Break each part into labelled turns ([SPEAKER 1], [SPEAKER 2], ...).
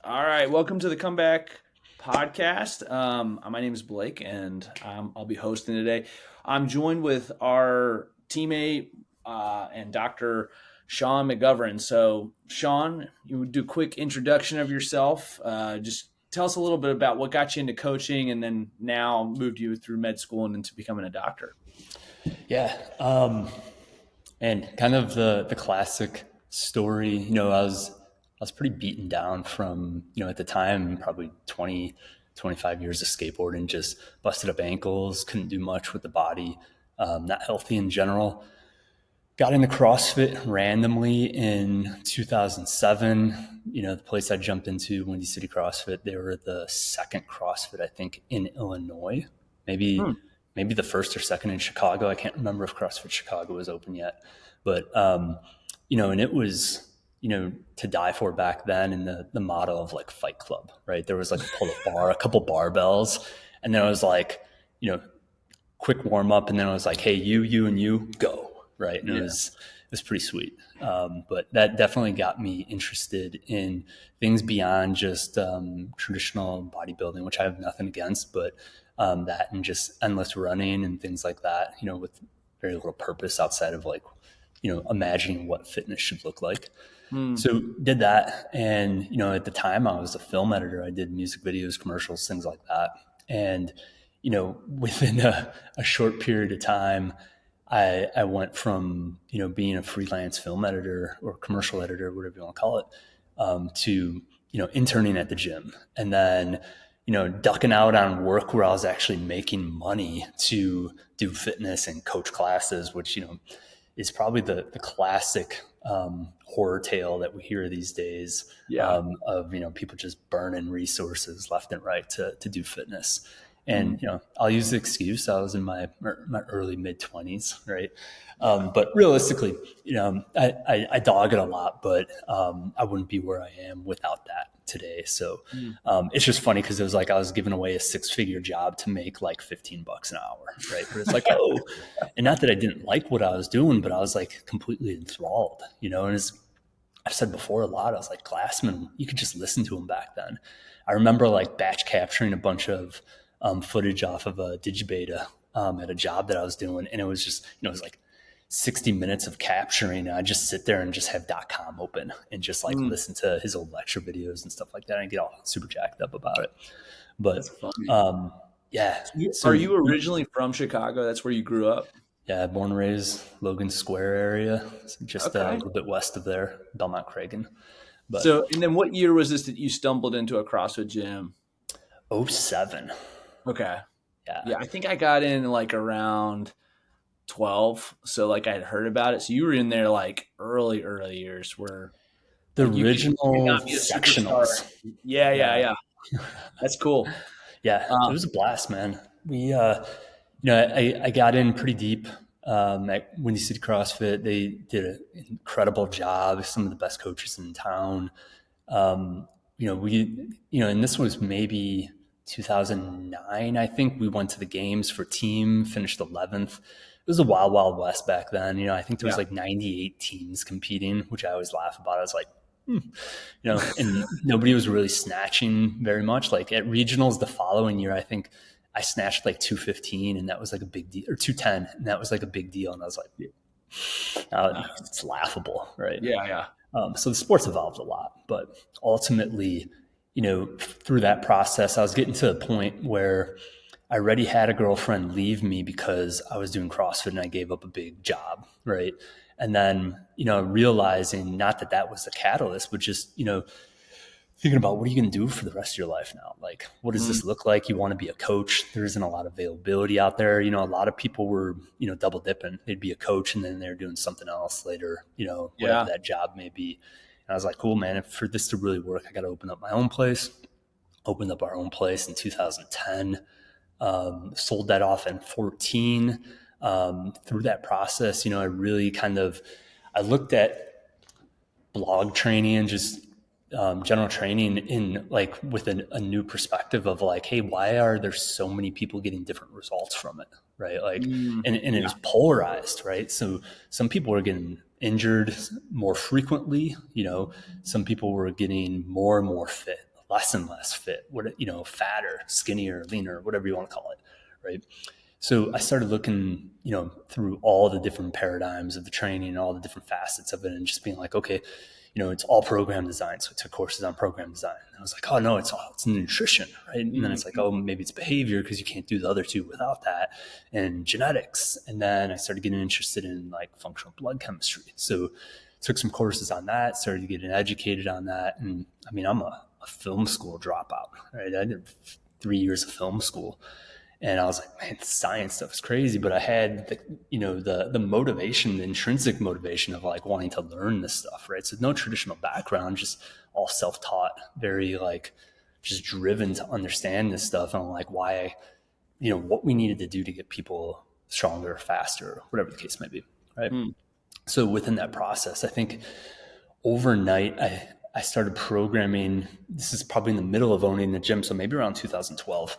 [SPEAKER 1] All right, welcome to the Comeback Podcast. My name is Blake, and I'll be hosting today. I'm joined with our teammate and Dr. Sean McGovern. So, Sean, you would do a quick introduction of yourself. Just tell us a little bit about what got you into coaching, and then now moved you through med school and into becoming a doctor.
[SPEAKER 2] Yeah. And kind of the classic story, I was pretty beaten down from, at the time, probably 20, 25 years of skateboarding, just busted up ankles, couldn't do much with the body, not healthy in general. Got into CrossFit randomly in 2007. The place I jumped into, Windy City CrossFit, they were the second CrossFit, I think, in Illinois. Maybe the first or second in Chicago. I can't remember if CrossFit Chicago was open yet, but and it was to die for back then in the model of like Fight Club, right? There was like a pull-up bar, a couple barbells, and then it was like quick warm up, and then it was like, hey, you and you go, right? And it was pretty sweet. But that definitely got me interested in things beyond just traditional bodybuilding, which I have nothing against, but that and just endless running and things like that, with very little purpose outside of like, imagining what fitness should look like. So did that. And, at the time I was a film editor. I did music videos, commercials, things like that. And, within a short period of time, I went from, being a freelance film editor or commercial editor, whatever you want to call it, to, interning at the gym. And then, ducking out on work where I was actually making money to do fitness and coach classes, which, is probably the classic horror tale that we hear these days of, people just burning resources left and right to do fitness. And, I'll use the excuse, I was in my early mid-20s, right? But realistically, I dog it a lot, but I wouldn't be where I am without that today. So it's just funny because it was like I was giving away a 6-figure job to make like $15 an hour, right? But it's like, oh, and not that I didn't like what I was doing, but I was like completely enthralled, and as I've said before a lot, I was like, Glassman, you could just listen to him back then. I remember like batch capturing a bunch of footage off of a Digibeta at a job that I was doing. And it was just, it was like 60 minutes of capturing. And I just sit there and just have .com open and just like listen to his old lecture videos and stuff like that and get all super jacked up about it. But yeah.
[SPEAKER 1] So, are you originally from Chicago? That's where you grew up?
[SPEAKER 2] Yeah, born and raised Logan Square area, just a little bit west of there, Belmont Cragen.
[SPEAKER 1] But so, and then what year was this that you stumbled into a CrossFit gym?
[SPEAKER 2] 2007.
[SPEAKER 1] Okay. Yeah. I think I got in like around 12. So like I had heard about it. So you were in there like early years where
[SPEAKER 2] the original sectionals.
[SPEAKER 1] Yeah. That's cool.
[SPEAKER 2] Yeah. It was a blast, man. We, I got in pretty deep at Windy City CrossFit. They did an incredible job. Some of the best coaches in town. And this was maybe 2009, I think. We went to the games for team, finished 11th. It was a wild west back then. I think there was like 98 teams competing, which I always laugh about. I was like, and nobody was really snatching very much. Like at regionals the following year, I think I snatched like 215 and that was like a big deal, or 210. And that was like a big deal. And I was like, it's laughable. Right.
[SPEAKER 1] Yeah.
[SPEAKER 2] So the sport's evolved a lot, but ultimately, through that process, I was getting to the point where I already had a girlfriend leave me because I was doing CrossFit and I gave up a big job. Right. And then, realizing not that was the catalyst, but just, thinking about what are you going to do for the rest of your life now? Like, what does this look like? You want to be a coach. There isn't a lot of availability out there. A lot of people were, double dipping. They'd be a coach and then they're doing something else later, whatever that job may be. And I was like, cool, man, if for this to really work, I got to open up my own place. Opened up our own place in 2010. Sold that off in 2014. Through that process, I really I looked at blog training and just general training in like with a new perspective of like, hey, why are there so many people getting different results from it? Right. Like, and it was polarized, right? So some people were getting injured more frequently, some people were getting more and more fit, less and less fit, fatter, skinnier, leaner, whatever you want to call it, right? So I started looking, through all the different paradigms of the training and all the different facets of it, and just being like, okay, it's all program design. So I took courses on program design. And I was like, oh no, it's nutrition, right? And then it's like, oh, maybe it's behavior because you can't do the other two without that, and genetics. And then I started getting interested in like functional blood chemistry. So took some courses on that, started getting educated on that. And I mean, I'm a film school dropout, right? I did 3 years of film school. And I was like, man, science stuff is crazy. But I had the motivation, the intrinsic motivation of like wanting to learn this stuff, right? So no traditional background, just all self-taught, very like just driven to understand this stuff and like why, what we needed to do to get people stronger, faster, whatever the case may be, right? So within that process, I think overnight, I started programming. This is probably in the middle of owning the gym, so maybe around 2012.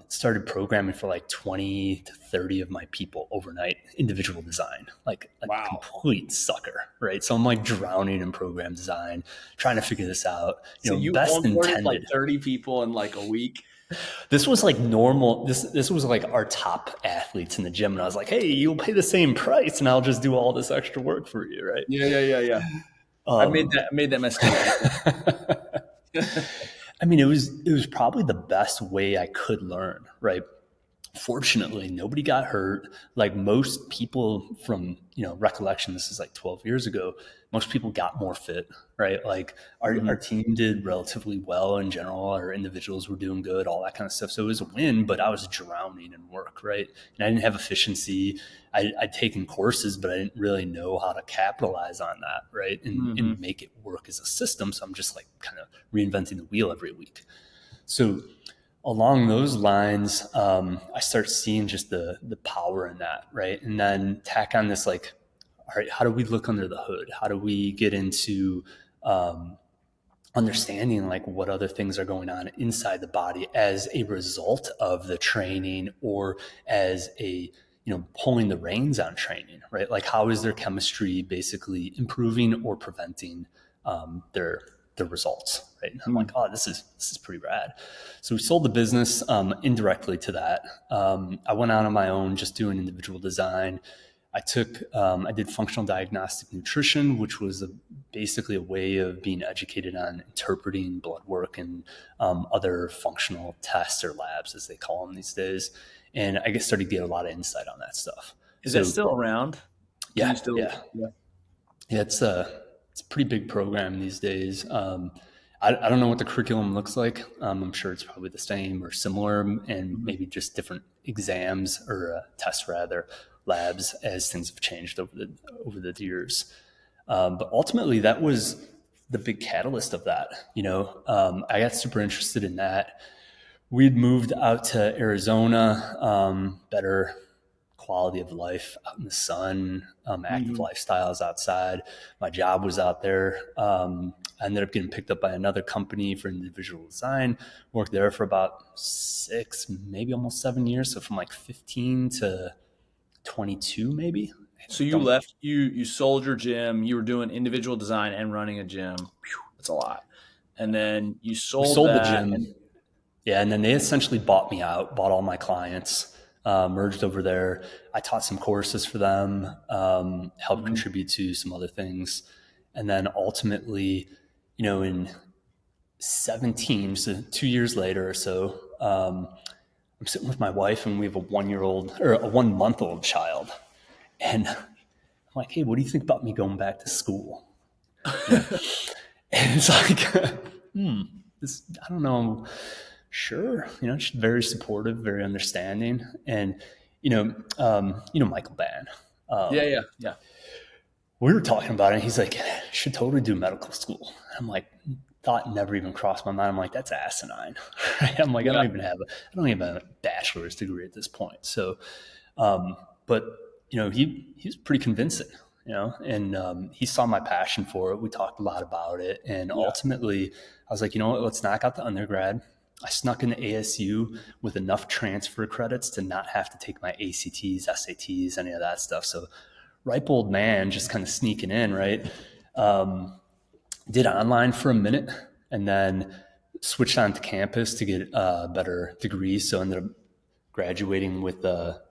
[SPEAKER 2] Started programming for like 20 to 30 of my people overnight, individual design, like a complete sucker, right? So I'm like drowning in program design, trying to figure this out.
[SPEAKER 1] So you
[SPEAKER 2] best intended,
[SPEAKER 1] like 30 people in like a week.
[SPEAKER 2] This was like normal. This was like our top athletes in the gym. And I was like, hey, you'll pay the same price and I'll just do all this extra work for you, right?
[SPEAKER 1] Yeah. I made that mistake.
[SPEAKER 2] I mean, it was probably the best way I could learn, right? Fortunately, nobody got hurt. Like most people from, recollection, this is like 12 years ago, most people got more fit, right? Like our team did relatively well in general. Our individuals were doing good, all that kind of stuff. So it was a win, but I was drowning in work, right? And I didn't have efficiency. I'd taken courses, but I didn't really know how to capitalize on that, right? And make it work as a system. So I'm just like kind of reinventing the wheel every week. So along those lines, I start seeing just the power in that, right? And then tack on this like, all right, how do we look under the hood? How do we get into understanding like what other things are going on inside the body as a result of the training, or as a pulling the reins on training, right? Like how is their chemistry basically improving or preventing their results, right? And I'm like, oh, this is pretty rad. So we sold the business indirectly to that. I went out on my own, just doing individual design. I did functional diagnostic nutrition, which was basically a way of being educated on interpreting blood work and other functional tests or labs, as they call them these days. And I started to get a lot of insight on that stuff.
[SPEAKER 1] Is that still around?
[SPEAKER 2] Yeah. It's a pretty big program these days. I don't know what the curriculum looks like. I'm sure it's probably the same or similar, and maybe just different exams or tests rather, labs, as things have changed over the years. But ultimately, that was the big catalyst of that. I got super interested in that. We'd moved out to Arizona, better quality of life out in the sun, active lifestyles outside. My job was out there. I ended up getting picked up by another company for individual design, worked there for about 6, maybe almost 7 years. So from like 15 to 22, maybe.
[SPEAKER 1] So you left, you sold your gym, you were doing individual design and running a gym. That's a lot. And then you sold
[SPEAKER 2] the gym. And then they essentially bought me out, bought all my clients, merged over there. I taught some courses for them, helped contribute to some other things. And then ultimately, in 17, so 2 years later or so, I'm sitting with my wife and we have a 1-month-old child. And I'm like, hey, what do you think about me going back to school? And it's like, I don't know. Sure. She's very supportive, very understanding. And, Michael Bann.
[SPEAKER 1] Yeah.
[SPEAKER 2] We were talking about it and he's like, you should totally do medical school. I'm like, thought never even crossed my mind. I'm like, that's asinine. I'm like, I don't even have a bachelor's degree at this point. So, but he was pretty convincing, and he saw my passion for it. We talked a lot about it. And ultimately I was like, let's knock out the undergrad. I snuck into ASU with enough transfer credits to not have to take my ACTs, SATs, any of that stuff. So ripe old man just kind of sneaking in, right? Did online for a minute and then switched on to campus to get a better degree. So I ended up graduating with a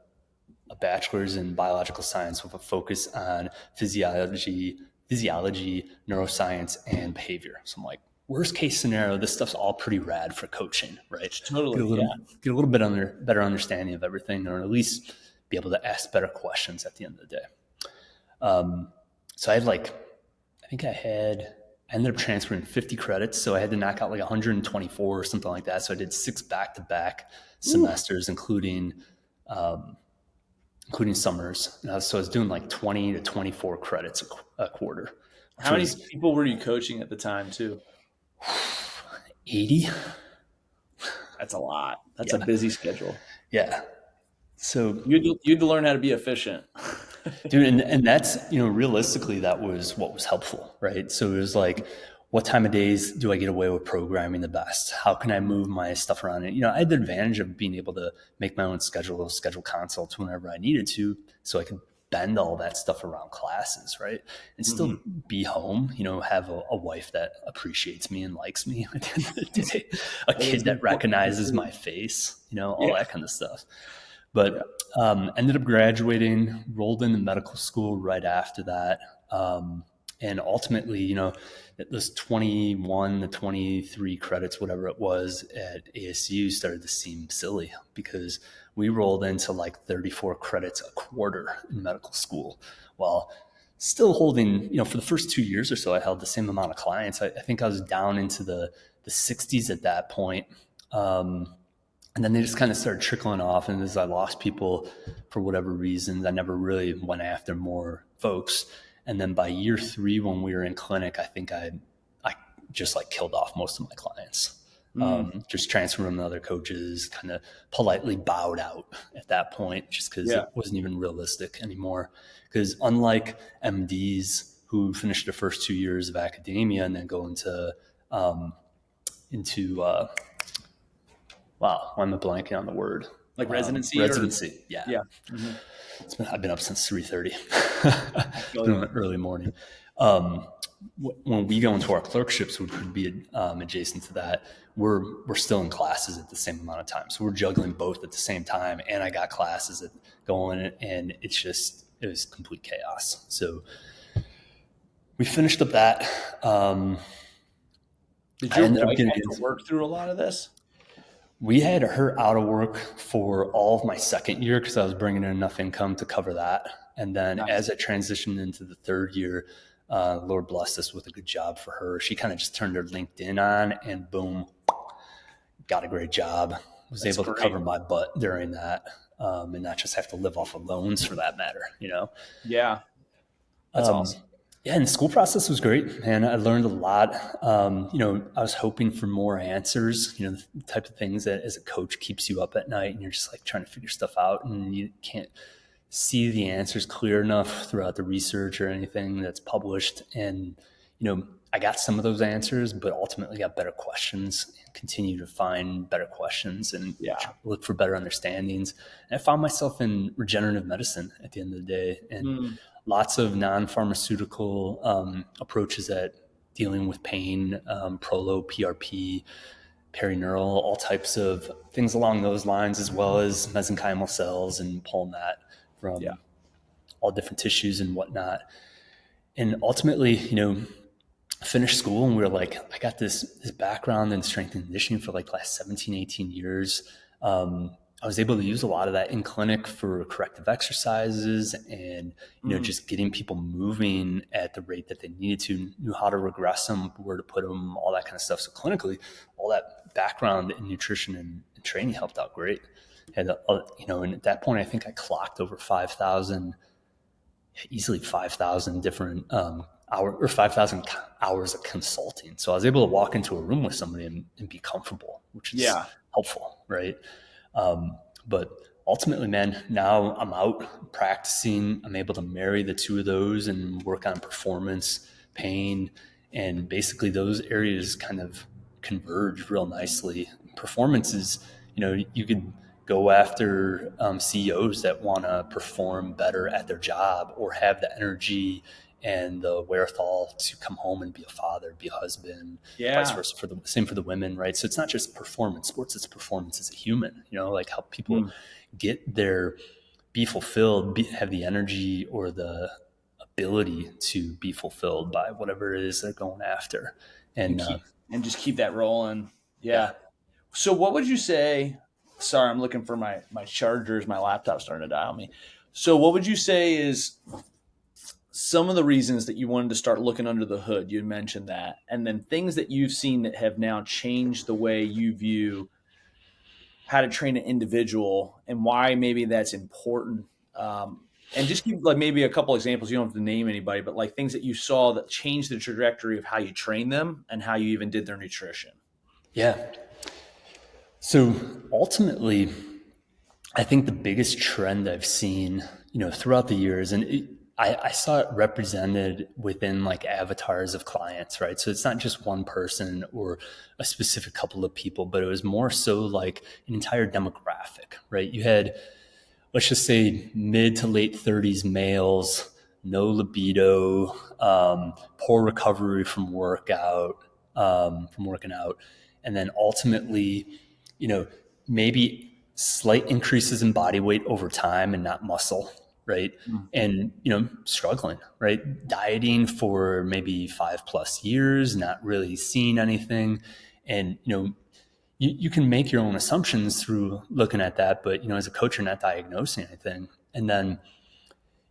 [SPEAKER 2] bachelor's in biological science with a focus on physiology, neuroscience, and behavior. So I'm like, worst case scenario, this stuff's all pretty rad for coaching, right?
[SPEAKER 1] Totally.
[SPEAKER 2] Get a little bit better understanding of everything, or at least be able to ask better questions at the end of the day. So I think I ended up transferring 50 credits. So I had to knock out like 124 or something like that. So I did 6 back-to-back semesters, including summers. So I was doing like 20 to 24 credits a quarter.
[SPEAKER 1] How many people were you coaching at the time too?
[SPEAKER 2] 80.
[SPEAKER 1] That's a lot. That's a busy schedule.
[SPEAKER 2] Yeah. So
[SPEAKER 1] you had to learn how to be efficient.
[SPEAKER 2] Dude, and that's, realistically, that was what was helpful, right? So it was like, what time of days do I get away with programming the best? How can I move my stuff around? And, I had the advantage of being able to make my own schedule consults whenever I needed to, so I could bend all that stuff around classes, right? And still be home, have a wife that appreciates me and likes me at the end of the day, a kid that recognizes my face, all that kind of stuff. But ended up graduating, rolled into medical school right after that. And ultimately, those 21 to 23 credits, whatever it was at ASU, started to seem silly because we rolled into like 34 credits a quarter in medical school, while still holding, for the first 2 years or so, I held the same amount of clients. I think I was down into the 60s at that point. And then they just kind of started trickling off. And as I lost people for whatever reasons, I never really went after more folks. And then by year 3, when we were in clinic, I think I just like killed off most of my clients. Just transferred them to other coaches, kind of politely bowed out at that point, just because it wasn't even realistic anymore. Because unlike MDs who finish their first 2 years of academia and then go into wow, why am I blanking on the word?
[SPEAKER 1] Like residency?
[SPEAKER 2] Residency, yeah.
[SPEAKER 1] Mm-hmm.
[SPEAKER 2] I've been up since 3:30. It's been an early morning. When we go into our clerkships, which would be adjacent to that, we're still in classes at the same amount of time. So we're juggling both at the same time, and I got classes going, and it was complete chaos. So we finished up that.
[SPEAKER 1] Did your wife have to work through a lot of this?
[SPEAKER 2] We had her out of work for all of my second year because I was bringing in enough income to cover that. And then as I transitioned into the third year, Lord blessed us with a good job for her. She kind of just turned her LinkedIn on and boom, got a great job. Was able to cover my butt during that and not just have to live off of loans for that matter,
[SPEAKER 1] Yeah. That's awesome.
[SPEAKER 2] Yeah, and the school process was great, man. I learned a lot. I was hoping for more answers, the type of things that as a coach keeps you up at night and you're just like trying to figure stuff out and you can't see the answers clear enough throughout the research or anything that's published. And, I got some of those answers, but ultimately got better questions and continue to find better questions and look for better understandings. And I found myself in regenerative medicine at the end of the day and lots of non-pharmaceutical approaches at dealing with pain, prolo, PRP, perineural, all types of things along those lines, as well as mesenchymal cells and pulling that from all different tissues and whatnot. And ultimately, finished school and we were like, I got this background in strength and conditioning for like the last 17, 18 years. I was able to use a lot of that in clinic for corrective exercises and, just getting people moving at the rate that they needed to, knew how to regress them, where to put them, all that kind of stuff. So clinically, all that background in nutrition and training helped out great. And, and at that point, I think I clocked over 5,000, easily 5,000 different 5,000 hours of consulting. So I was able to walk into a room with somebody and be comfortable, which is helpful, right? But ultimately, man, now I'm out practicing. I'm able to marry the two of those and work on performance, pain, and basically those areas kind of converge real nicely. Performance is, you could go after CEOs that want to perform better at their job or have the energy and the wherewithal to come home and be a father, be a husband, vice
[SPEAKER 1] Yeah.
[SPEAKER 2] versa for the same for the women, right? So it's not just performance sports, it's performance as a human, like how people
[SPEAKER 1] Mm.
[SPEAKER 2] get their be fulfilled, have the energy or the ability to be fulfilled by whatever it is they're going after.
[SPEAKER 1] And
[SPEAKER 2] And
[SPEAKER 1] keep and just keep that rolling.
[SPEAKER 2] yeah,
[SPEAKER 1] Yeah. So what would you say? Sorry, I'm looking for my chargers. My laptop's starting to die on me. So what would you say is some of the reasons that you wanted to start looking under the hood? You mentioned that, and then things that you've seen that have now changed the way you view how to train an individual and why maybe that's important. And just give like maybe a couple examples. You don't have to name anybody, but like things that you saw that changed the trajectory of how you train them and how you even did their nutrition.
[SPEAKER 2] yeah. So ultimately, I think the biggest trend I've seen, throughout the years, and I saw it represented within like avatars of clients, right? So it's not just one person or a specific couple of people, but it was more so like an entire demographic, right? You had, let's just say, mid to late 30s males, no libido, poor recovery from working out, and then ultimately, maybe slight increases in body weight over time and not muscle, right?
[SPEAKER 1] Mm.
[SPEAKER 2] And struggling, right? Dieting for maybe 5+ years, not really seeing anything, and you can make your own assumptions through looking at that, but as a coach, you're not diagnosing anything. And then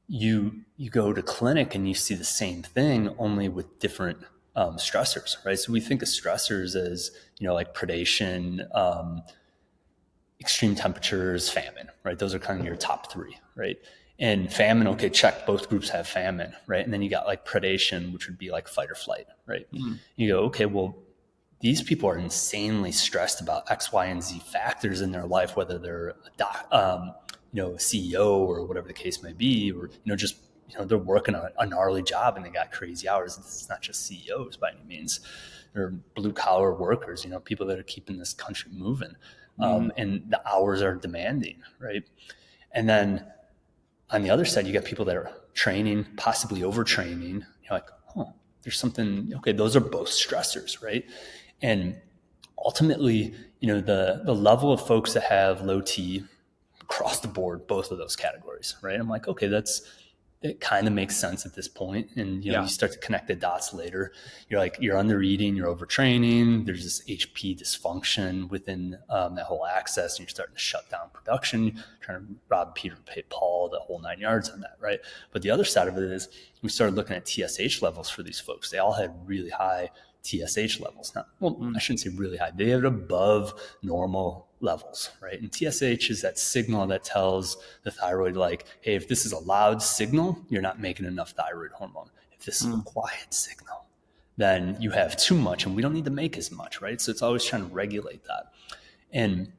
[SPEAKER 2] you go to clinic and you see the same thing, only with different stressors, right? So we think of stressors as like predation, extreme temperatures, famine, right? Those are kind of your top three, right? And famine, okay, check, both groups have famine, right? And then you got like predation, which would be like fight or flight, right?
[SPEAKER 1] Mm.
[SPEAKER 2] You go, okay, well, these people are insanely stressed about X, Y, and Z factors in their life, whether they're a CEO or whatever the case may be, or just they're working a gnarly job and they got crazy hours. It's not just CEOs by any means; they're blue collar workers. People that are keeping this country moving,
[SPEAKER 1] Mm.
[SPEAKER 2] and the hours are demanding, right? And then on the other side, you got people that are training, possibly overtraining. You're like, oh, there's something. Okay, those are both stressors, right? And ultimately, the level of folks that have low T across the board, both of those categories, right? I'm like, okay, it kind of makes sense at this point. And, you
[SPEAKER 1] Yeah.
[SPEAKER 2] start to connect the dots later. You're like, you're under eating, you're overtraining. There's this HP dysfunction within that whole axis. And you're starting to shut down production, trying to rob Peter to pay Paul, the whole 9 yards on that, right? But the other side of it is we started looking at TSH levels for these folks. They all had really high TSH levels. Now, well, I
[SPEAKER 1] Mm.
[SPEAKER 2] shouldn't say really high. They had above normal levels, right? And TSH is that signal that tells the thyroid, like, hey, if this is a loud signal, you're not making enough thyroid hormone. If this is a
[SPEAKER 1] Mm.
[SPEAKER 2] quiet signal, then you have too much and we don't need to make as much, right? So it's always trying to regulate that. And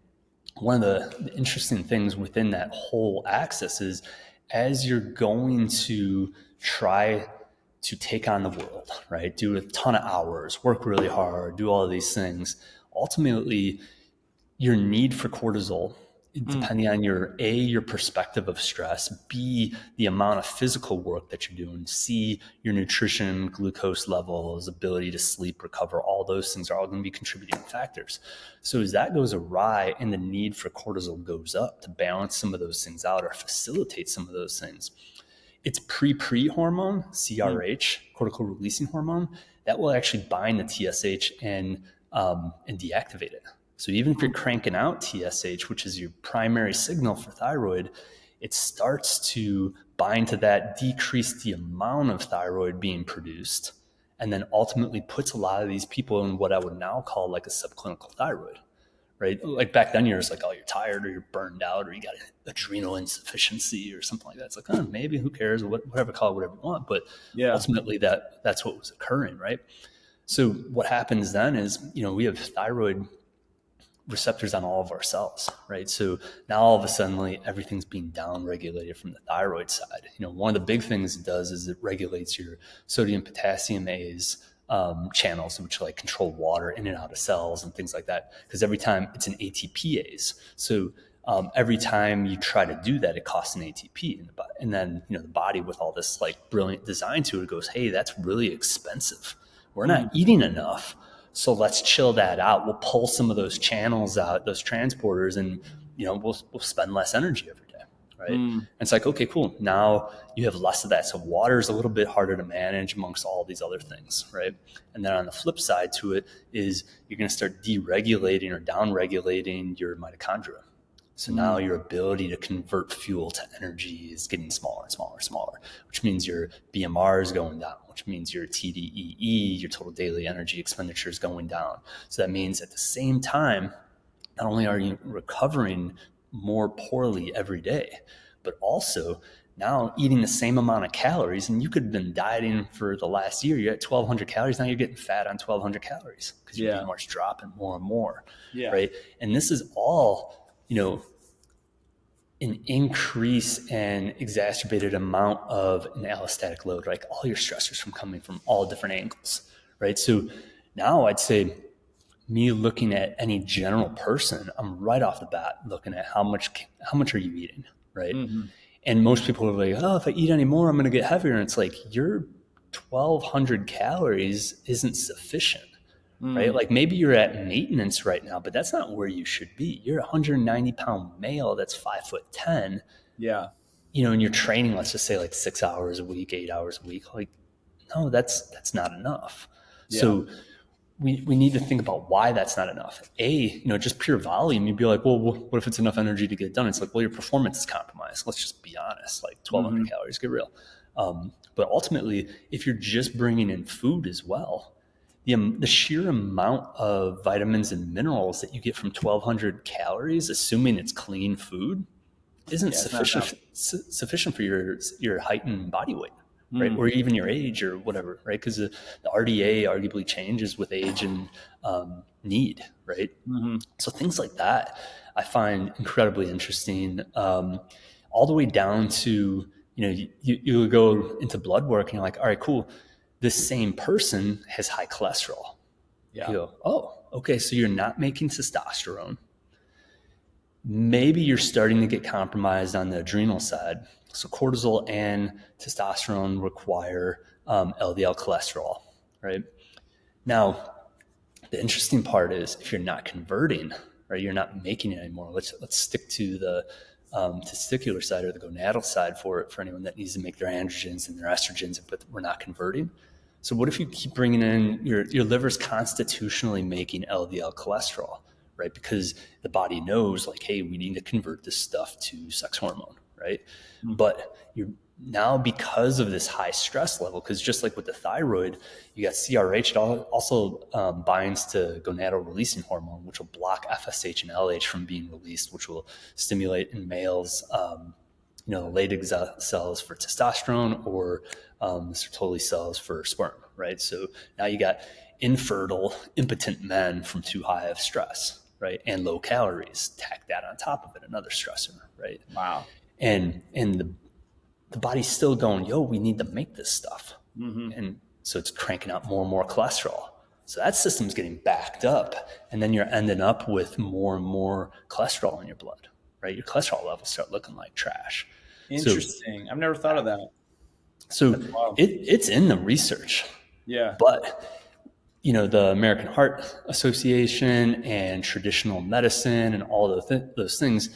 [SPEAKER 2] one of the interesting things within that whole axis is as you're going to try to take on the world, right? Do a ton of hours, work really hard, do all of these things. Ultimately, your need for cortisol,
[SPEAKER 1] Mm.
[SPEAKER 2] depending on your perspective of stress, B, the amount of physical work that you're doing, C, your nutrition, glucose levels, ability to sleep, recover, all those things are all going to be contributing factors. So as that goes awry and the need for cortisol goes up to balance some of those things out or facilitate some of those things, it's pre hormone,
[SPEAKER 1] Mm.
[SPEAKER 2] CRH, cortical releasing hormone, that will actually bind the TSH and deactivate it. So even if you're
[SPEAKER 1] Mm.
[SPEAKER 2] cranking out TSH, which is your primary signal for thyroid, it starts to bind to that, decrease the amount of thyroid being produced, and then ultimately puts a lot of these people in what I would now call like a subclinical thyroid, right? Like back then, you're just like, oh, you're tired or you're burned out or you got adrenal insufficiency or something like that. It's like, oh, maybe who cares? Whatever, call it whatever you want. But
[SPEAKER 1] Yeah.
[SPEAKER 2] ultimately, that's what was occurring, right? So what happens then is, we have thyroid receptors on all of our cells, right? So now all of a sudden, everything's being down regulated from the thyroid side. One of the big things it does is it regulates your sodium potassium A's channels, which control water in and out of cells and things like that. Because every time it's an ATPase, so Every time you try to do that, it costs an ATP in the body. And then, the body with all this like brilliant design to it goes, hey, that's really expensive. We're not eating enough. So let's chill that out. We'll pull some of those channels out, those transporters, and, we'll spend less energy every day. Right. And it's like, okay, cool. Now you have less of that. So water is a little bit harder to manage amongst all these other things. Right. And then on the flip side to it is you're going to start deregulating or downregulating your mitochondria. So now your ability to convert fuel to energy is getting smaller and smaller and smaller, which means your BMR is going down, which means your TDEE, your total daily energy expenditure, is going down. So that means at the same time, not only are you recovering more poorly every day, but also now eating the same amount of calories. And you could have been dieting for the last year. You're at 1,200 calories. Now you're getting fat on 1,200 calories because your BMR's dropping more and more. Right. And this is all, an increase and exacerbated amount of an allostatic load, like all your stressors from coming from all different angles, right? So now I'd say me looking at any general person, I'm right off the bat looking at how much are you eating, right? And most people are like, oh, if I eat any more, I'm going to get heavier. And it's like, your 1,200 calories isn't sufficient. Right? Like maybe you're at maintenance right now, but that's not where you should be. You're a 190-pound male that's 5'10".
[SPEAKER 1] Yeah.
[SPEAKER 2] And you're training, let's just say like 6 hours a week, 8 hours a week. Like, no, that's not enough. Yeah. So we need to think about why that's not enough. Just pure volume, you'd be like, well, what if it's enough energy to get it done? It's like, well, your performance is compromised. Let's just be honest, like 1,200 calories, get real. But ultimately, if you're just bringing in food as well, the sheer amount of vitamins and minerals that you get from 1,200 calories, assuming it's clean food, isn't sufficient for your height and body weight, right? Or even your age or whatever, right? Because the RDA arguably changes with age and need, right? So things like that I find incredibly interesting, all the way down to, you go into blood work and you're like, all right, cool. This same person has high cholesterol. Yeah. You go, oh, okay. So you're not making testosterone. Maybe you're starting to get compromised on the adrenal side. So cortisol and testosterone require LDL cholesterol, right? Now, the interesting part is if you're not converting, right, you're not making it anymore. Let's stick to the testicular side or the gonadal side for anyone that needs to make their androgens and their estrogens, but we're not converting. So what if you keep bringing in your liver's constitutionally making LDL cholesterol, right? Because the body knows like, hey, we need to convert this stuff to sex hormone, right? But you're now, because of this high stress level, because just like with the thyroid, you got CRH, it also binds to gonadal releasing hormone, which will block FSH and LH from being released, which will stimulate in males, Leydig cells for testosterone or Sertoli cells for sperm, right? So now you got infertile, impotent men from too high of stress, right? And low calories, tack that on top of it, another stressor, right?
[SPEAKER 1] Wow.
[SPEAKER 2] And the body's still going, yo, we need to make this stuff. And so it's cranking out more and more cholesterol. So that system's getting backed up. And then you're ending up with more and more cholesterol in your blood, right? Your cholesterol levels start looking like trash.
[SPEAKER 1] Interesting. I've never thought of that.
[SPEAKER 2] So it's in the research.
[SPEAKER 1] Yeah.
[SPEAKER 2] But, the American Heart Association and traditional medicine and all those things,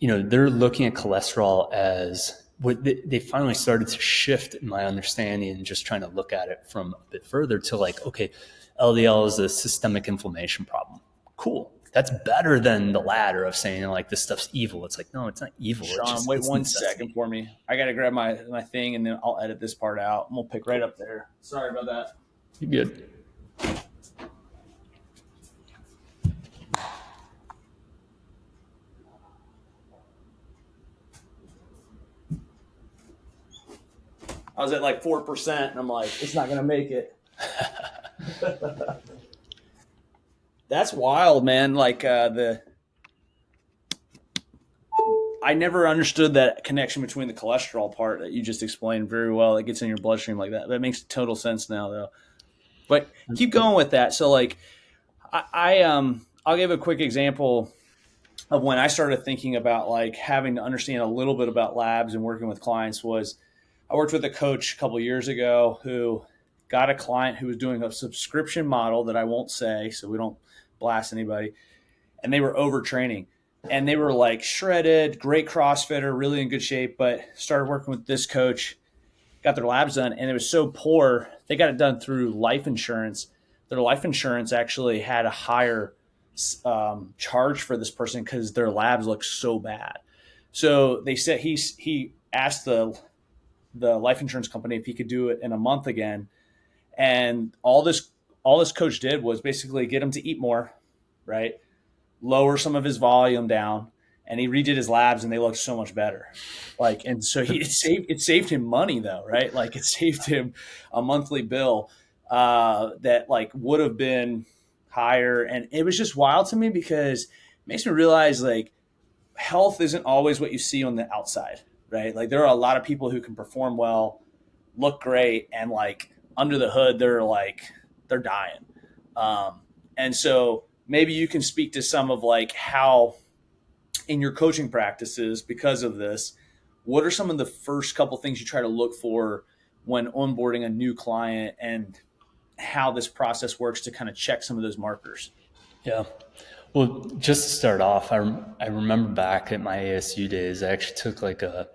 [SPEAKER 2] they're looking at cholesterol as what they finally started to shift in my understanding and just trying to look at it from a bit further to like, okay, LDL is a systemic inflammation problem. Cool. That's better than the latter of saying like this stuff's evil. It's like, no, it's not evil.
[SPEAKER 1] Sean, wait 1 second for me. I got to grab my thing and then I'll edit this part out. And we'll pick right up there. Sorry about that.
[SPEAKER 2] You're good.
[SPEAKER 1] I was at like 4% and I'm like, it's not going to make it. That's wild, man. Like I never understood that connection between the cholesterol part that you just explained very well. It gets in your bloodstream like that. That makes total sense now, though. But keep going with that. So, like, I'll give a quick example. of when I started thinking about like having to understand a little bit about labs and working with clients was I worked with a coach a couple of years ago who got a client who was doing a subscription model that I won't say, so we don't blast anybody. And they were overtraining and they were like shredded, great CrossFitter, really in good shape, but started working with this coach, got their labs done, and it was so poor. They got it done through life insurance. Their life insurance actually had a higher charge for this person because their labs looked so bad. So they said he asked the life insurance company if he could do it in a month again, and all this coach did was basically get him to eat more, right? Lower some of his volume down, and he redid his labs, and they looked so much better. Like, and so it saved him money though, right? Like it saved him a monthly bill that like would have been higher, and it was just wild to me because it makes me realize like health isn't always what you see on the outside, right? Like there are a lot of people who can perform well, look great, and like under the hood, they're dying. And so maybe you can speak to some of like how in your coaching practices, because of this, what are some of the first couple things you try to look for when onboarding a new client and how this process works to kind of check some of those markers?
[SPEAKER 2] Yeah. Well, just to start off, I remember back at my ASU days, I actually took like a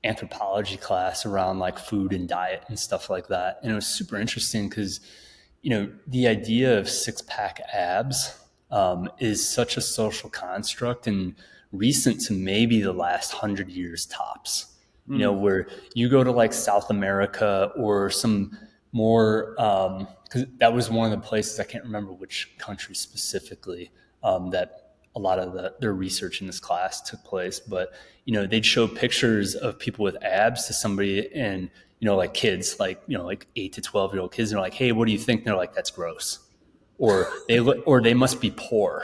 [SPEAKER 2] anthropology class around like food and diet and stuff like that. And it was super interesting because, the idea of six pack abs is such a social construct and recent to maybe the last 100 years tops, where you go to like South America or some more, because that was one of the places, I can't remember which country specifically, that a lot of their research in this class took place, but they'd show pictures of people with abs to somebody and like kids, like 8 to 12-year-old kids, and they're like, hey, what do you think? And they're like, that's gross. Or they must be poor,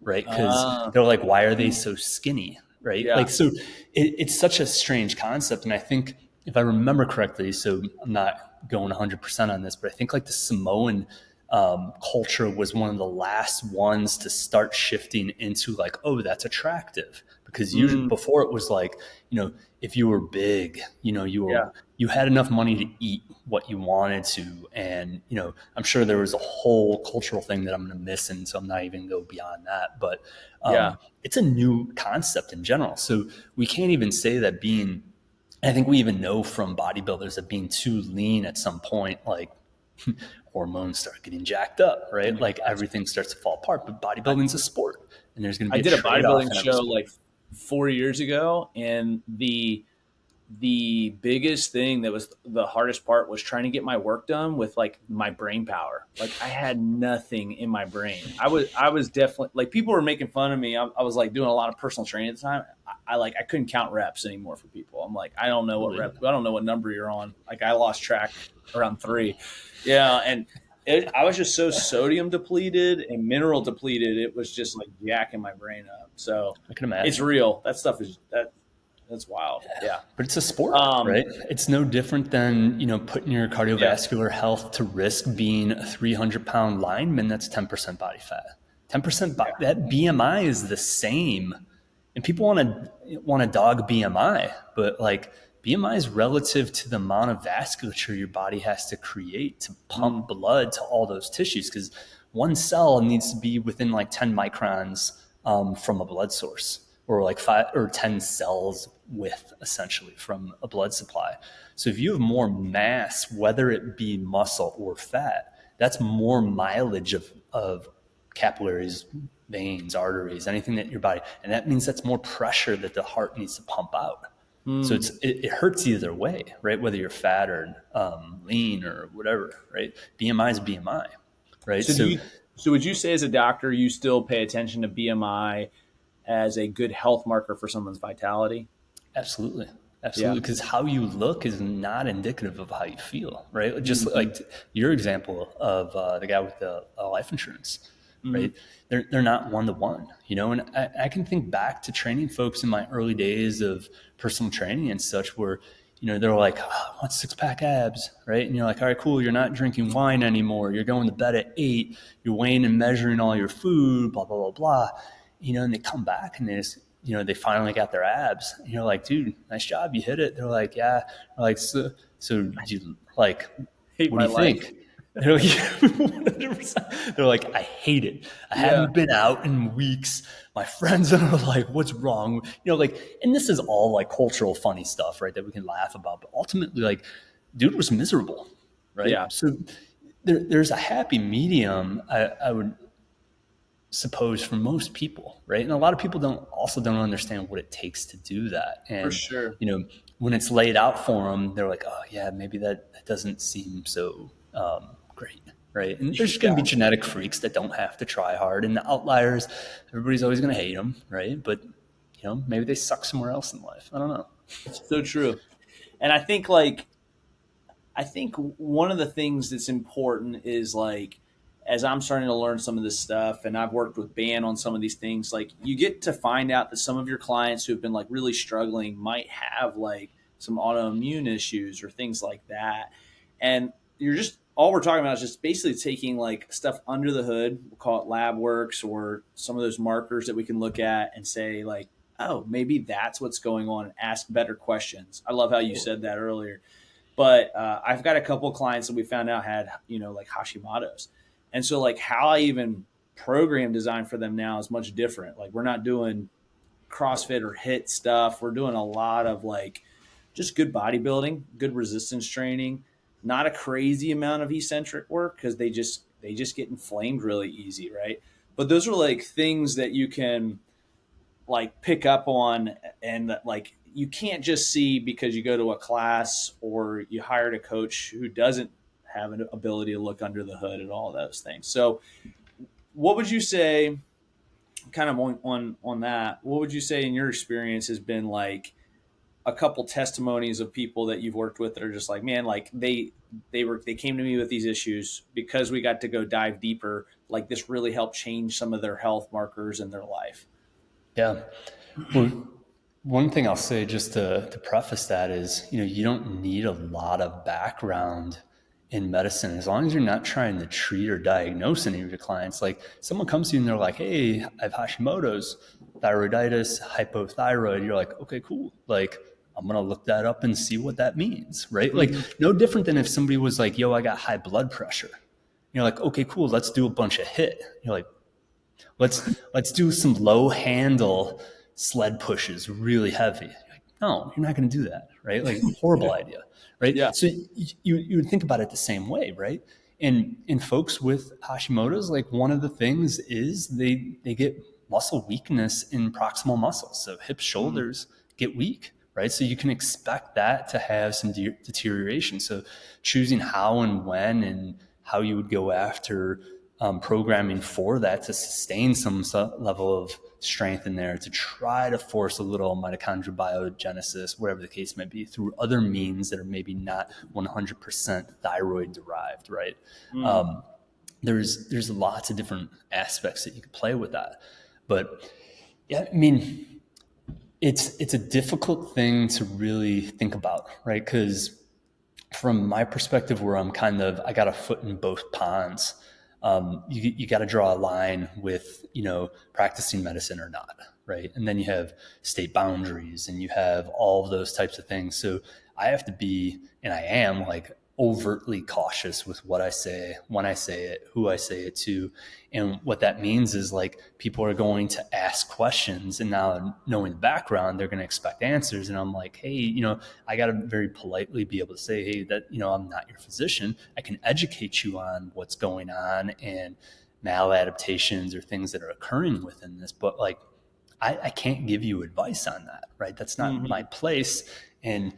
[SPEAKER 2] right? Because they're like, why are they so skinny, right?
[SPEAKER 1] Yeah.
[SPEAKER 2] Like, so it's such a strange concept. And I think if I remember correctly, so I'm not going 100% on this, but I think like the Samoan culture was one of the last ones to start shifting into like, oh, that's attractive, because usually before it was like, if you were big, you had enough money to eat what you wanted to, and I'm sure there was a whole cultural thing that I'm going to miss, and so I'm not even going to go beyond that. But it's a new concept in general, so we can't even say that being. I think we even know from bodybuilders that being too lean at some point, like hormones start getting jacked up, right? Like everything starts to fall apart. But bodybuilding's a sport, and there's going to be
[SPEAKER 1] I did a
[SPEAKER 2] trade-off
[SPEAKER 1] bodybuilding
[SPEAKER 2] in every
[SPEAKER 1] show
[SPEAKER 2] sport.
[SPEAKER 1] like 4 years ago, and the biggest thing that was the hardest part was trying to get my work done with like my brain power. Like I had nothing in my brain. I was definitely like, people were making fun of me. I was like doing a lot of personal training at the time. I couldn't count reps anymore for people. I'm like, I don't know what rep, I don't know what number you're on. Like I lost track around 3. Yeah. And I was just so sodium depleted and mineral depleted. It was just like jacking my brain up. So
[SPEAKER 2] I can imagine.
[SPEAKER 1] it's real. That stuff is that's wild. Yeah.
[SPEAKER 2] But it's a sport, right? It's no different than, putting your cardiovascular health to risk being a 300-pound lineman that's 10% body fat. 10% that BMI is the same. And people want to dog BMI, but like BMI is relative to the amount of vasculature your body has to create to pump blood to all those tissues, because one cell needs to be within like 10 microns from a blood source, or like 5 or 10 cells width essentially from a blood supply. So if you have more mass, whether it be muscle or fat, that's more mileage of capillaries, veins, arteries, anything that your body, and that means that's more pressure that the heart needs to pump out. So it hurts either way, right? Whether you're fat or lean or whatever, right? BMI is BMI, right?
[SPEAKER 1] So would you say as a doctor, you still pay attention to BMI as a good health marker for someone's vitality?
[SPEAKER 2] Absolutely. Absolutely. Because how you look is not indicative of how you feel, right? Just like your example of the guy with the life insurance, right? They're not one-to-one, and I can think back to training folks in my early days of personal training and such, where, they're like, oh, I want 6-pack abs, right? And you're like, all right, cool. You're not drinking wine anymore. You're going to bed at 8. You're weighing and measuring all your food, blah, blah, blah, blah. and they come back and they just, they finally got their abs. And you're like, dude, nice job. You hit it. They're like, yeah. They're like, so do you like,
[SPEAKER 1] Hate
[SPEAKER 2] what do
[SPEAKER 1] my
[SPEAKER 2] you
[SPEAKER 1] life.
[SPEAKER 2] think? They're like, 100%. They're like, I hate it. I haven't been out in weeks. My friends are like, what's wrong? And this is all like cultural funny stuff, right? That we can laugh about. But ultimately, like, dude was miserable, right?
[SPEAKER 1] Yeah.
[SPEAKER 2] So there's a happy medium, I would suppose, for most people, right? And a lot of people don't understand what it takes to do that.
[SPEAKER 1] For
[SPEAKER 2] And,
[SPEAKER 1] sure.
[SPEAKER 2] when it's laid out for them, they're like, oh yeah, maybe that doesn't seem so great, right? And there's going to be genetic freaks that don't have to try hard, and the outliers, everybody's always going to hate them, right? But maybe they suck somewhere else in life. I don't know.
[SPEAKER 1] It's so true. And I think one of the things that's important is like, as I'm starting to learn some of this stuff and I've worked with ban on some of these things, like you get to find out that some of your clients who've been like really struggling might have like some autoimmune issues or things like that. And you're just, all we're talking about is just basically taking like stuff under the hood. We'll call it lab works or some of those markers that we can look at and say like, oh, maybe that's what's going on, and ask better questions. I love how you said that earlier. But I've got a couple of clients that we found out had, like Hashimoto's. And so like how I even program design for them now is much different. Like we're not doing CrossFit or HIIT stuff. We're doing a lot of like just good bodybuilding, good resistance training, not a crazy amount of eccentric work because they just get inflamed really easy, right? But those are like things that you can like pick up on, and like you can't just see because you go to a class or you hired a coach who doesn't have an ability to look under the hood and all those things. So what would you say, kind of on that, what would you say in your experience has been like a couple testimonies of people that you've worked with that are just like, man, like they came to me with these issues because we got to go dive deeper, like this really helped change some of their health markers in their life?
[SPEAKER 2] Yeah. Well, one thing I'll say just to preface that is, you don't need a lot of background in medicine as long as you're not trying to treat or diagnose any of your clients. Like someone comes to you and they're like, hey, I have Hashimoto's, thyroiditis, hypothyroid. You're like, okay, cool. Like, I'm going to look that up and see what that means, right? Like no different than if somebody was like, yo, I got high blood pressure. You're like, okay, cool. Let's do a bunch of HIIT. You're like, let's do some low handle sled pushes, really heavy. Like, no, you're not going to do that, right? Like horrible idea, right?
[SPEAKER 1] Yeah.
[SPEAKER 2] So you would think about it the same way, right? And in folks with Hashimoto's, like one of the things is they get muscle weakness in proximal muscles, so hips, shoulders get weak, right? So you can expect that to have some deterioration. So choosing how and when and how you would go after programming for that to sustain some level of strength in there, to try to force a little mitochondrial biogenesis, whatever the case may be, through other means that are maybe not 100% thyroid derived, right? There's lots of different aspects that you could play with that. But yeah, I mean, it's a difficult thing to really think about, right? Because from my perspective, where I got a foot in both ponds, you got to draw a line with, practicing medicine or not, right? And then you have state boundaries and you have all of those types of things. So I have to be, and I am like overtly cautious with what I say, when I say it, who I say it to. And what that means is like people are going to ask questions, and now knowing the background, they're going to expect answers. And I'm like, hey, I got to very politely be able to say, hey, that, I'm not your physician. I can educate you on what's going on and maladaptations or things that are occurring within this. But like, I can't give you advice on that, right? That's not my place. And,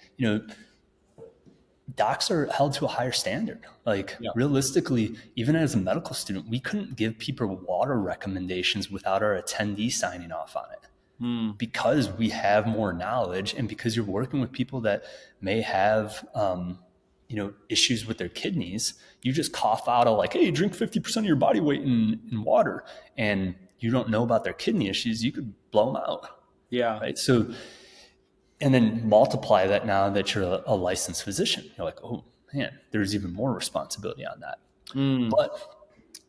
[SPEAKER 2] docs are held to a higher standard. Like realistically, even as a medical student, we couldn't give people water recommendations without our attendee signing off on it, because we have more knowledge, and because you're working with people that may have, issues with their kidneys. You just cough out a like, hey, drink 50% of your body weight in water, and you don't know about their kidney issues. You could blow them out.
[SPEAKER 1] Yeah.
[SPEAKER 2] Right. So, and then multiply that now that you're a licensed physician. You're like, oh man, there's even more responsibility on that. But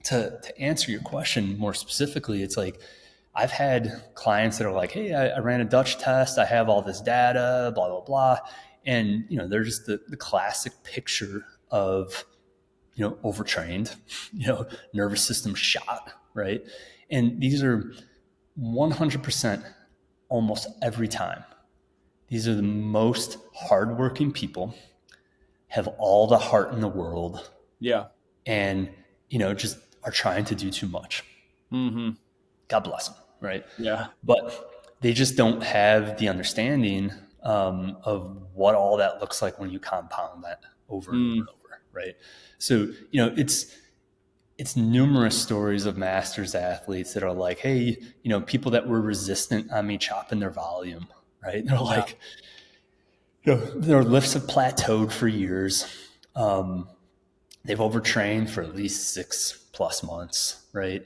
[SPEAKER 2] to answer your question more specifically, it's like, I've had clients that are like, hey, I ran a Dutch test. I have all this data, blah, blah, blah. And, they're just the classic picture of, overtrained, nervous system shot, right? And these are 100% almost every time. These are the most hardworking people, have all the heart in the world.
[SPEAKER 1] Yeah.
[SPEAKER 2] And, just are trying to do too much.
[SPEAKER 1] Mm-hmm.
[SPEAKER 2] God bless them, right?
[SPEAKER 1] Yeah.
[SPEAKER 2] But they just don't have the understanding of what all that looks like when you compound that over and over and over, right? So, it's numerous stories of masters athletes that are like, hey, people that were resistant on me chopping their volume, right? They're like, their lifts have plateaued for years. They've overtrained for at least 6+ months, right?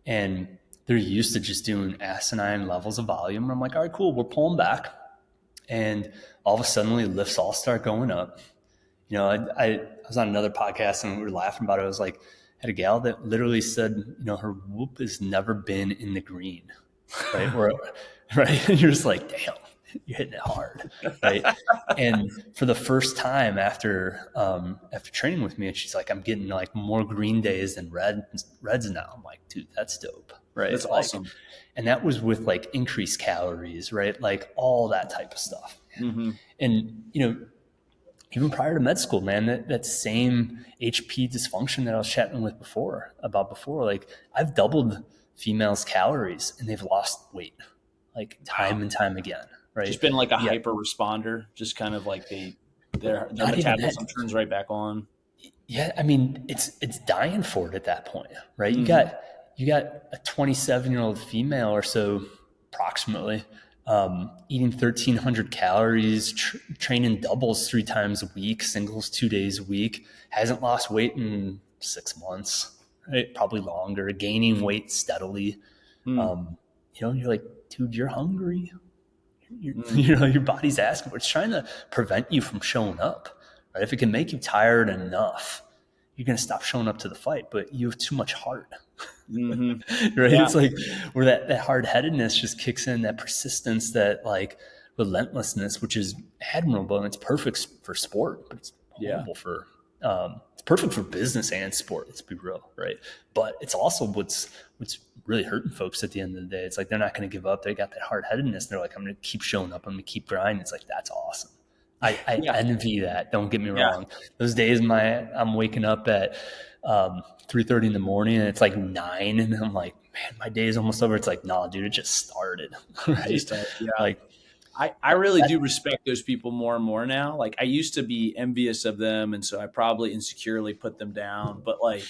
[SPEAKER 2] And they're used to just doing asinine levels of volume. And I'm like, all right, cool, we're pulling back. And all of a sudden, lifts all start going up. I was on another podcast and we were laughing about it. I was like, had a gal that literally said, her whoop has never been in the green, right? Right? And you're just like, damn, you're hitting it hard, right? And for the first time after training with me, and she's like, I'm getting like more green days than reds now. I'm like, dude, that's dope, right?
[SPEAKER 1] That's awesome.
[SPEAKER 2] And that was with like increased calories, right? Like all that type of stuff.
[SPEAKER 1] Mm-hmm.
[SPEAKER 2] And even prior to med school, man, that same HP dysfunction that I was chatting with before, like I've doubled females' calories and they've lost weight like time and time again, right?
[SPEAKER 1] Just been like a hyper responder, just kind of like their metabolism turns right back on.
[SPEAKER 2] Yeah, I mean, it's dying for it at that point, right?
[SPEAKER 1] Mm-hmm.
[SPEAKER 2] You got a 27-year-old female or so, approximately, eating 1,300 calories, training doubles 3 times a week, singles 2 days a week, hasn't lost weight in 6 months, right? Probably longer, gaining weight steadily. You're like, dude, you're hungry. Your body's asking for it. It's trying to prevent you from showing up, right? If it can make you tired enough, you're going to stop showing up to the fight, but you have too much heart.
[SPEAKER 1] Mm-hmm.
[SPEAKER 2] Right? Yeah. It's like where that hard-headedness just kicks in, that persistence, that like relentlessness, which is admirable and it's perfect for sport, but it's horrible for it's perfect for business and sport, let's be real, right? But it's also what's really hurting folks at the end of the day. It's like they're not going to give up. They got that hard-headedness. They're like, I'm going to keep showing up. I'm going to keep grinding. It's like, that's awesome. I envy that. Don't get me wrong. Those days I'm waking up at 3:30 in the morning and it's like 9 and I'm like, man, my day is almost over. It's like, nah, dude, it just started. Right? Like,
[SPEAKER 1] I really do respect those people more and more now. Like I used to be envious of them, and so I probably insecurely put them down. But like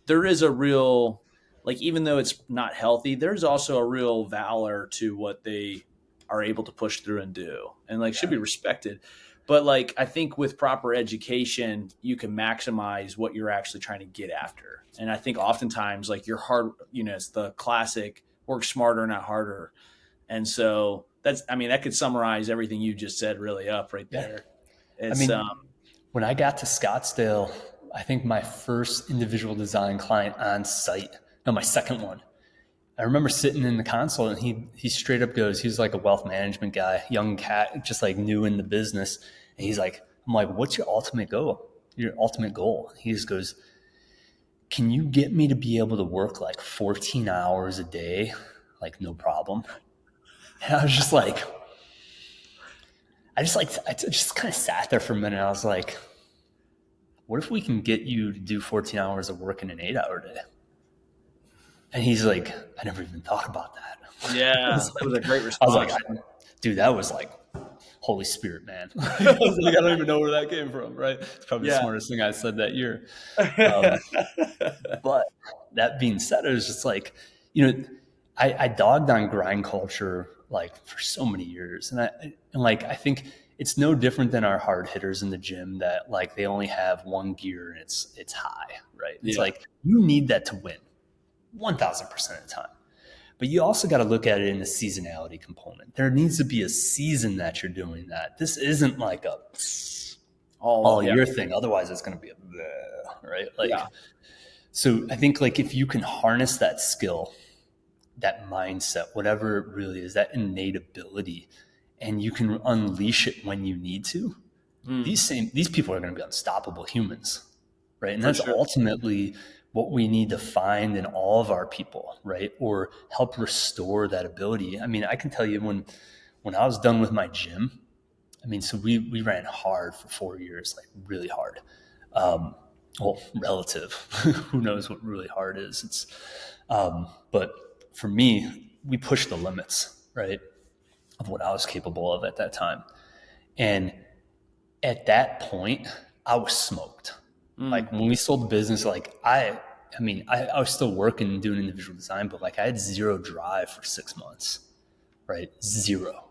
[SPEAKER 1] there is a real, like even though it's not healthy, there's also a real valor to what they are able to push through and do, and like should be respected. But like I think with proper education, you can maximize what you're actually trying to get after. And I think oftentimes like your hard, it's the classic work smarter, not harder. And so that could summarize everything you just said really up right there.
[SPEAKER 2] When I got to Scottsdale, I think my first individual design client on site, no, my second one, I remember sitting in the console and he straight up goes, he was like a wealth management guy, young cat, just like new in the business. And he's like, I'm like, what's your ultimate goal? Your ultimate goal? He just goes, can you get me to be able to work like 14 hours a day? Like, no problem. And I was just like, I just kind of sat there for a minute. I was like, what if we can get you to do 14 hours of work in an 8-hour day? And he's like, I never even thought about that.
[SPEAKER 1] Yeah, that was a great response.
[SPEAKER 2] I was like, dude, that was like Holy Spirit, man. I was like, I don't even know where that came from, right? It's probably the smartest thing I said that year. But that being said, it was just like, I dogged on grind culture like for so many years. And I think it's no different than our hard hitters in the gym that like they only have one gear and it's high, right? It's like you need that to win 1,000% of the time. But you also got to look at it in the seasonality component. There needs to be a season that you're doing that. This isn't like a all year thing. Otherwise, it's going to be a bleh, right? So I think like if you can harness that skill that mindset, whatever it really is, that innate ability, and you can unleash it when you need to, these people are going to be unstoppable humans, right? And
[SPEAKER 1] For
[SPEAKER 2] that's
[SPEAKER 1] sure.
[SPEAKER 2] ultimately what we need to find in all of our people, right? Or help restore that ability. I mean, I can tell you when I was done with my gym, I mean, so we ran hard for 4 years, like really hard. Well, relative. Who knows what really hard is? But for me, we pushed the limits, right, of what I was capable of at that time. And at that point, I was smoked.
[SPEAKER 1] Mm.
[SPEAKER 2] Like when we sold the business, like I was still working and doing individual design, but like I had zero drive for 6 months, right? Zero,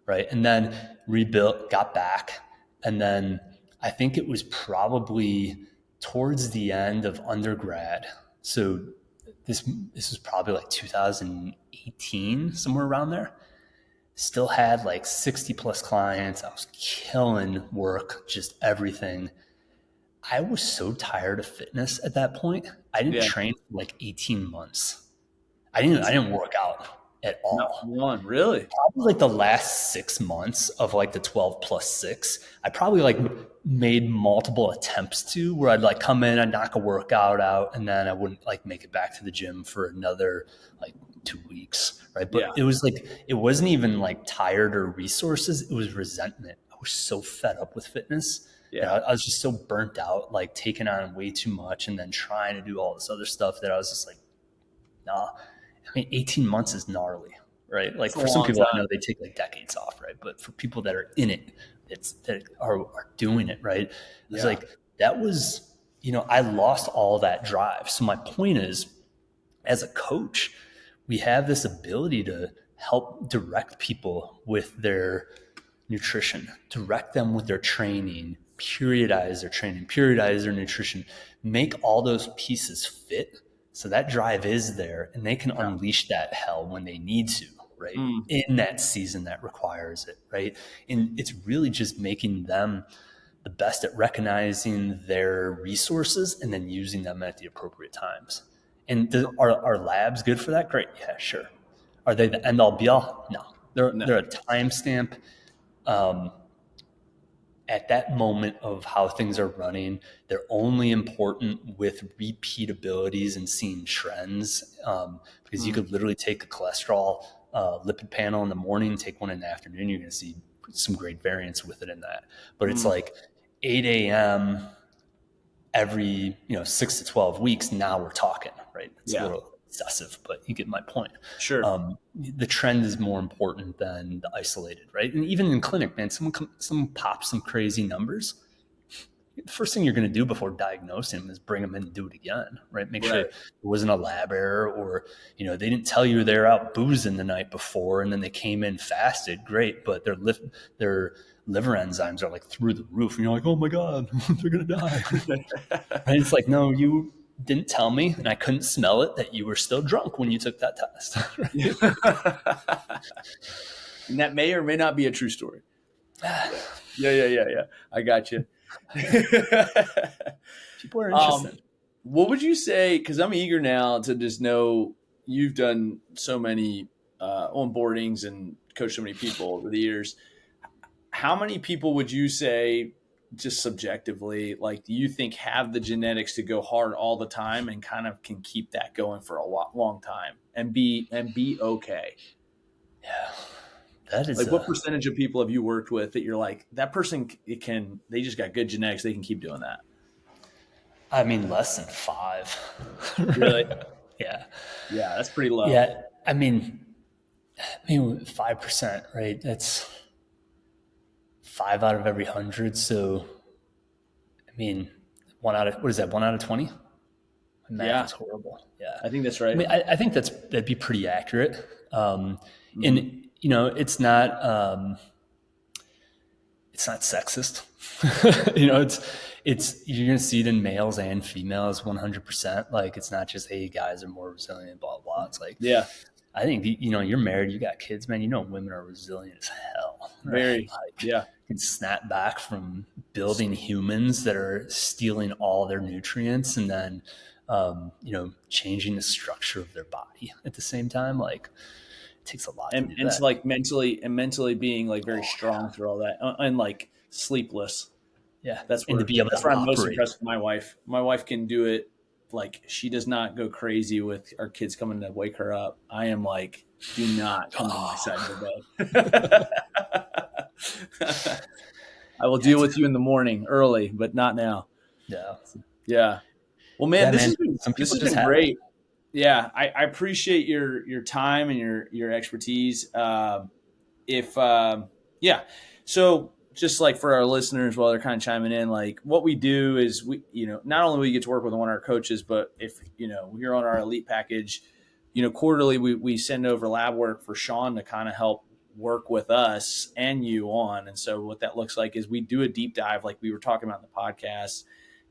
[SPEAKER 2] right? And then rebuilt, got back. And then I think it was probably towards the end of undergrad. So this was probably like 2018, somewhere around there. Still had like 60 plus clients. I was killing work, just everything. I was so tired of fitness at that point. I didn't
[SPEAKER 1] Yeah.
[SPEAKER 2] train for like 18 months. I didn't work out at
[SPEAKER 1] Not
[SPEAKER 2] all.
[SPEAKER 1] one, really.
[SPEAKER 2] Probably like the last 6 months of like the 12 plus six, I probably like made multiple attempts to where I'd like come in, I'd knock a workout out, and then I wouldn't like make it back to the gym for another like 2 weeks. Right.
[SPEAKER 1] Yeah.
[SPEAKER 2] But it was like, it wasn't even like tired or resources. It was resentment. I was so fed up with fitness.
[SPEAKER 1] Yeah.
[SPEAKER 2] I was just so burnt out, like taking on way too much and then trying to do all this other stuff that I was just like, nah. I mean, 18 months is gnarly, right? Like
[SPEAKER 1] It's a
[SPEAKER 2] for some
[SPEAKER 1] long
[SPEAKER 2] people, I
[SPEAKER 1] time.
[SPEAKER 2] know they take like decades off, right? But for people that are in it, that are doing it, right? It's
[SPEAKER 1] Yeah.
[SPEAKER 2] like that was, I lost all that drive. So my point is, as a coach, we have this ability to help direct people with their nutrition, direct them with their training, periodize their nutrition, make all those pieces fit so that drive is there and they can
[SPEAKER 1] Yeah.
[SPEAKER 2] unleash that hell when they need to, right?
[SPEAKER 1] Mm.
[SPEAKER 2] In that season that requires it, right? And it's really just making them the best at recognizing their resources and then using them at the appropriate times. And are labs good for that? Great. Yeah, sure. Are they the end all be all? No.
[SPEAKER 1] No.
[SPEAKER 2] They're a timestamp um, at that moment of how things are running. They're only important with repeatabilities and seeing trends, because you
[SPEAKER 1] Mm.
[SPEAKER 2] could literally take a cholesterol lipid panel in the morning, take one in the afternoon, you're going to see some great variance with it in that. But it's
[SPEAKER 1] Mm.
[SPEAKER 2] like 8 a.m. every 6 to 12 weeks. Now we're talking, right? It's a
[SPEAKER 1] Yeah.
[SPEAKER 2] little excessive, but you get my point.
[SPEAKER 1] Sure.
[SPEAKER 2] The trend is more important than the isolated, right? And even in clinic, man, someone pops some crazy numbers. The first thing you're going to do before diagnosing them is bring them in and do it again, right? Make sure
[SPEAKER 1] Right.
[SPEAKER 2] it wasn't a lab error, or they didn't tell you they're out boozing the night before and then they came in fasted. Great, but their liver enzymes are like through the roof, and you're like, oh my god, they're going to die. Right? It's like, no, you didn't tell me, and I couldn't smell it that you were still drunk when you took that test. Right?
[SPEAKER 1] And that may or may not be a true story. Yeah. I got you.
[SPEAKER 2] People are interested.
[SPEAKER 1] What would you say? Because I'm eager now to just know you've done so many onboardings and coached so many people over the years. How many people would you say, just subjectively, like, do you think have the genetics to go hard all the time and kind of can keep that going for a long time and be okay?
[SPEAKER 2] Yeah, that is
[SPEAKER 1] Like, what percentage of people have you worked with that you're like, that person they just got good genetics, they can keep doing that?
[SPEAKER 2] I mean, less than 5.
[SPEAKER 1] Really?
[SPEAKER 2] Yeah.
[SPEAKER 1] Yeah, that's pretty low.
[SPEAKER 2] Yeah. I mean 5%, right? That's 5 out of every 100. So, I mean, what is that? 1 out of 20? My math
[SPEAKER 1] Yeah,
[SPEAKER 2] is horrible. Yeah.
[SPEAKER 1] I think that's
[SPEAKER 2] I
[SPEAKER 1] right.
[SPEAKER 2] mean, I think that'd be pretty accurate.
[SPEAKER 1] Mm-hmm.
[SPEAKER 2] And it's not sexist. It's you're gonna see it in males and females 100%. Like, it's not just, hey, guys are more resilient, blah blah. It's like,
[SPEAKER 1] Yeah,
[SPEAKER 2] I think you're married, you got kids, man. Women are resilient as hell. Right?
[SPEAKER 1] very.
[SPEAKER 2] Like,
[SPEAKER 1] Yeah,
[SPEAKER 2] can snap back from building humans that are stealing all their nutrients, and then changing the structure of their body at the same time. Like, it takes a lot to do
[SPEAKER 1] And to
[SPEAKER 2] that.
[SPEAKER 1] like mentally being like very strong through all that, and like sleepless.
[SPEAKER 2] Yeah.
[SPEAKER 1] That's
[SPEAKER 2] And to be able
[SPEAKER 1] that's
[SPEAKER 2] to
[SPEAKER 1] where I'm most
[SPEAKER 2] operate.
[SPEAKER 1] impressed with my wife. My wife can do it. Like, she does not go crazy with our kids coming to wake her up. I am like, do not come to my side of the bed. I will
[SPEAKER 2] Yeah.
[SPEAKER 1] deal with you in the morning early, but not now.
[SPEAKER 2] Yeah.
[SPEAKER 1] Yeah. Well, man,
[SPEAKER 2] Yeah, man. Some
[SPEAKER 1] this
[SPEAKER 2] people
[SPEAKER 1] has
[SPEAKER 2] just
[SPEAKER 1] been
[SPEAKER 2] have it.
[SPEAKER 1] great. Yeah, I appreciate your time and your expertise. If Yeah, so just like for our listeners, while they're kind of chiming in, like what we do is we, not only we get to work with one of our coaches, but if you're on our elite package, quarterly we send over lab work for Sean to kind of help work with us and you on. And so what that looks like is we do a deep dive, like we were talking about in the podcast,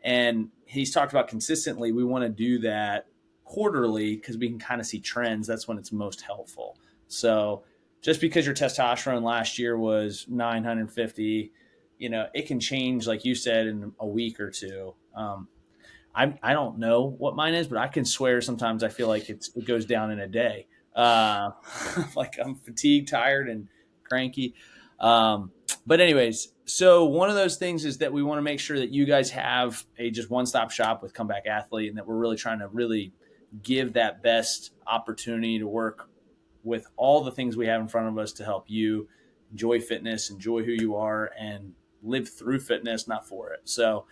[SPEAKER 1] and he's talked about consistently. We want to do that quarterly because we can kind of see trends. That's when it's most helpful. So just because your testosterone last year was 950, it can change, like you said, in a week or two. I don't know what mine is, but I can swear sometimes I feel like it goes down in a day. Uh, like I'm fatigued, tired, and cranky. But anyways, so one of those things is that we want to make sure that you guys have a just one-stop shop with Comeback Athlete, and that we're really trying to really give that best opportunity to work with all the things we have in front of us to help you enjoy fitness, enjoy who you are, and live through fitness, not for it. So,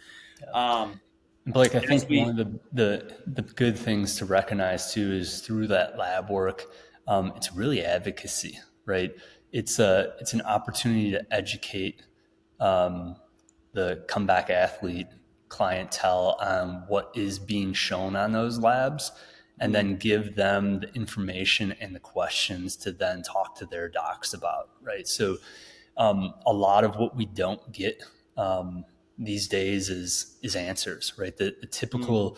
[SPEAKER 1] um,
[SPEAKER 2] Blake, I
[SPEAKER 1] as
[SPEAKER 2] think one
[SPEAKER 1] we,
[SPEAKER 2] of the good things to recognize too is through that lab work, it's really advocacy, right? It's an opportunity to educate um, the comeback athlete clientele on what is being shown on those labs, and then give them the information and the questions to then talk to their docs about, right? So a lot of what we don't get these days is answers, right? The typical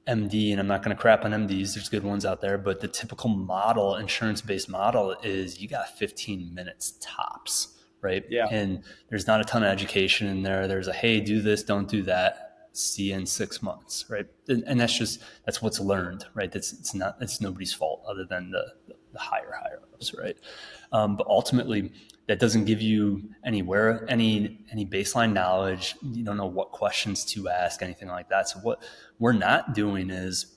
[SPEAKER 2] MD, and I'm not going to crap on MDs, there's good ones out there, but the typical model, insurance-based model, is you got 15 minutes tops, right?
[SPEAKER 1] yeah,
[SPEAKER 2] And there's not a ton of education in there. There's a, hey, do this, don't do that. See you in 6 months, right? And that's what's learned, right? It's nobody's fault other than the higher ups, right? But ultimately, that doesn't give you any baseline knowledge. You don't know what questions to ask, anything like that. So what we're not doing is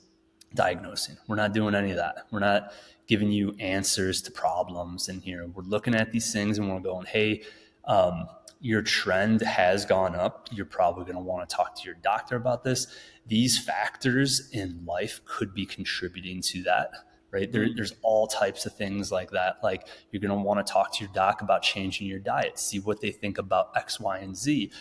[SPEAKER 2] diagnosing. We're not doing any of that. We're not giving you answers to problems in here. We're looking at these things and we're going, hey, your trend has gone up. You're probably going to want to talk to your doctor about this. These factors in life could be contributing to that, right? There's all types of things like that. Like, you're going to want to talk to your doc about changing your diet, see what they think about X, Y, and Z.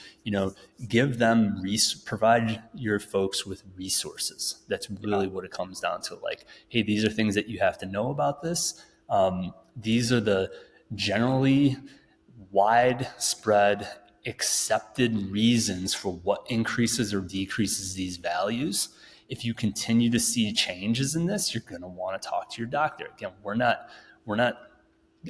[SPEAKER 2] Give them provide your folks with resources. That's really what it comes down to. Like, hey, these are things that you have to know about this. These are the generally widespread accepted reasons for what increases or decreases these values. If you continue to see changes in this, you're going to want to talk to your doctor. Again, we're not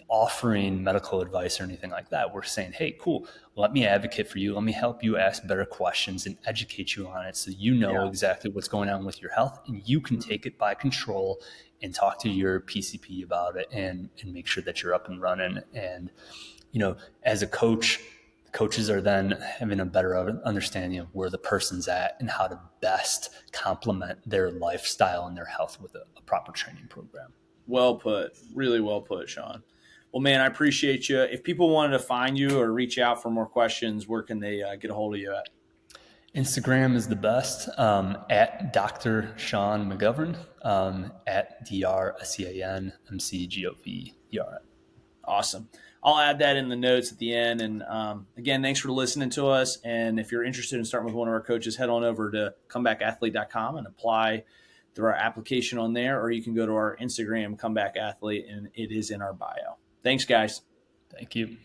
[SPEAKER 2] offering medical advice or anything like that. We're saying, hey, cool, let me advocate for you. Let me help you ask better questions and educate you on it, so you know
[SPEAKER 1] yeah.
[SPEAKER 2] exactly what's going on with your health, and you can take it by control and talk to your PCP about it, and make sure that you're up and running. And as a coach, coaches are then having a better understanding of where the person's at and how to best complement their lifestyle and their health with a proper training program.
[SPEAKER 1] Well put. Really well put, Sean. Well, man, I appreciate you. If people wanted to find you or reach out for more questions, where can they get a hold of you at?
[SPEAKER 2] Instagram is the best, at Dr. Sean McGovern, at DrSeanMcGovern.
[SPEAKER 1] Awesome. I'll add that in the notes at the end. And again, thanks for listening to us. And if you're interested in starting with one of our coaches, head on over to comebackathlete.com and apply through our application on there, or you can go to our Instagram, Comeback Athlete, and it is in our bio. Thanks, guys.
[SPEAKER 2] Thank you.